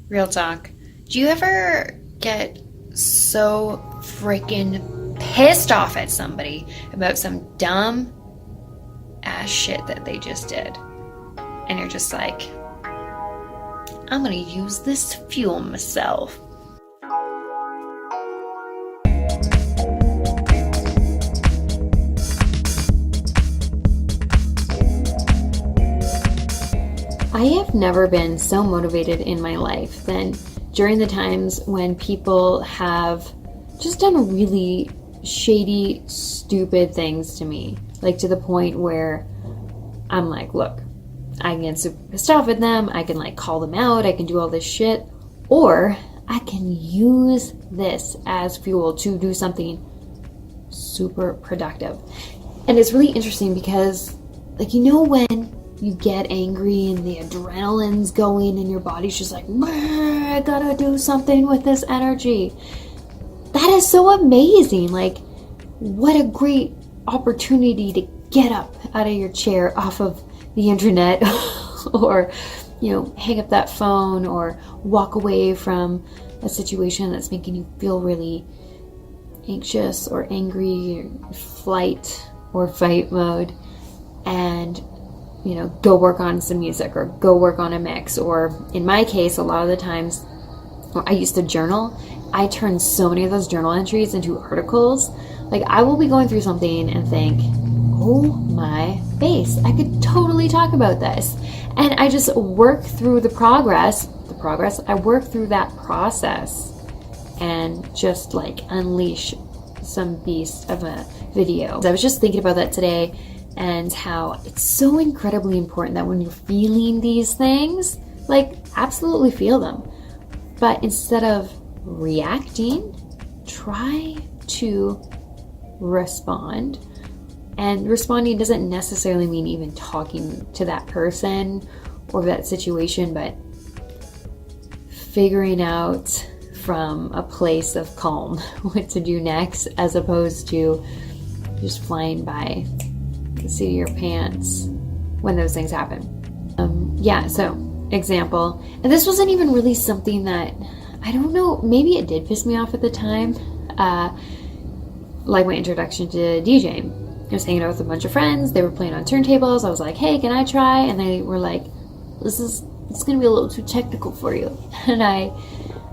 Real talk. Do you ever get so freaking pissed off at somebody about some dumb ass shit that they just did? And you're just like, I'm gonna use this to fuel myself. I have never been so motivated in my life than during the times when people have just done really shady, stupid things to me. Like to the point where I'm like, look, I can get super pissed off at them, I can like call them out, I can do all this shit, or I can use this as fuel to do something super productive. And it's really interesting because, like, you know, when you get angry and the adrenaline's going and your body's just like, I gotta do something with this energy. That is so amazing. Like, what a great opportunity to get up out of your chair off of the internet or, you know, hang up that phone or walk away from a situation that's making you feel really anxious or angry, or flight or fight mode, and you know, go work on some music or go work on a mix. Or in my case, a lot of the times, I used to journal. I turned so many of those journal entries into articles. Like, I will be going through something and think, oh my face, I could totally talk about this. And I just work through the progress, I work through that process and just like unleash some beast of a video. I was just thinking about that today, and how it's so incredibly important that when you're feeling these things, like, absolutely feel them. But instead of reacting, try to respond. And responding doesn't necessarily mean even talking to that person or that situation, but figuring out from a place of calm what to do next, as opposed to just flying by the seat of your pants when those things happen. So example, and this wasn't even really something that, I don't know, maybe it did piss me off at the time, like my introduction to DJing. I was hanging out with a bunch of friends, they were playing on turntables, I was like, hey, can I try? And they were like, it's gonna be a little too technical for you. And I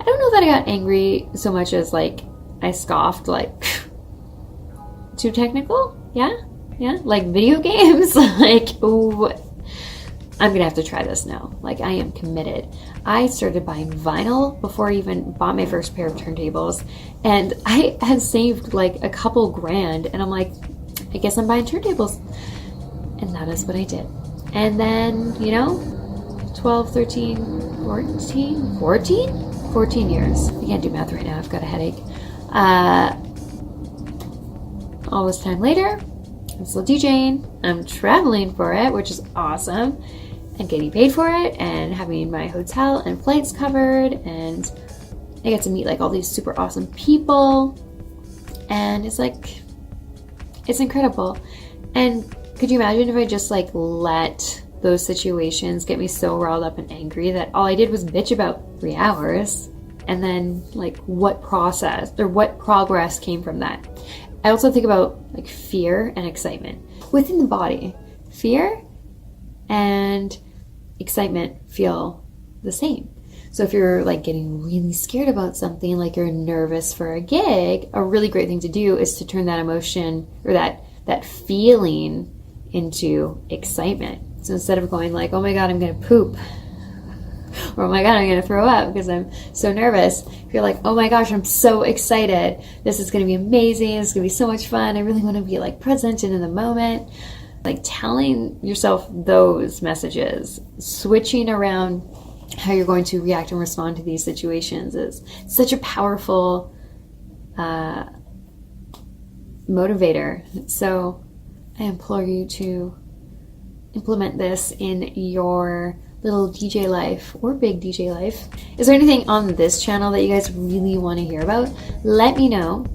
don't know that I got angry so much as like I scoffed, like, too technical? Yeah, like video games. Like, oh, I'm gonna have to try this now. Like, I am committed. I started buying vinyl before I even bought my first pair of turntables, and I had saved like a couple grand, and I'm like, I guess I'm buying turntables. And that is what I did. And then, you know, 12, 13, 14 years. I can't do math right now, I've got a headache. All this time later, I'm still DJing, I'm traveling for it, which is awesome, and getting paid for it, and having my hotel and flights covered, and I get to meet like all these super awesome people, and it's like, it's incredible. And could you imagine if I just like let those situations get me so riled up and angry that all I did was bitch about 3 hours, and then like what process or what progress came from that? I also think about like fear and excitement within the body. Fear and excitement feel the same. So if you're like getting really scared about something, like you're nervous for a gig, a really great thing to do is to turn that emotion or that feeling into excitement. So instead of going like, oh my God, I'm gonna poop, or oh my God, I'm gonna throw up because I'm so nervous, if you're like, oh my gosh, I'm so excited, this is gonna be amazing, it's gonna be so much fun, I really want to be like present and in the moment. Like telling yourself those messages, switching around how you're going to react and respond to these situations is such a powerful motivator. So I implore you to implement this in your little DJ life or big DJ life. Is there anything on this channel that you guys really want to hear about? Let me know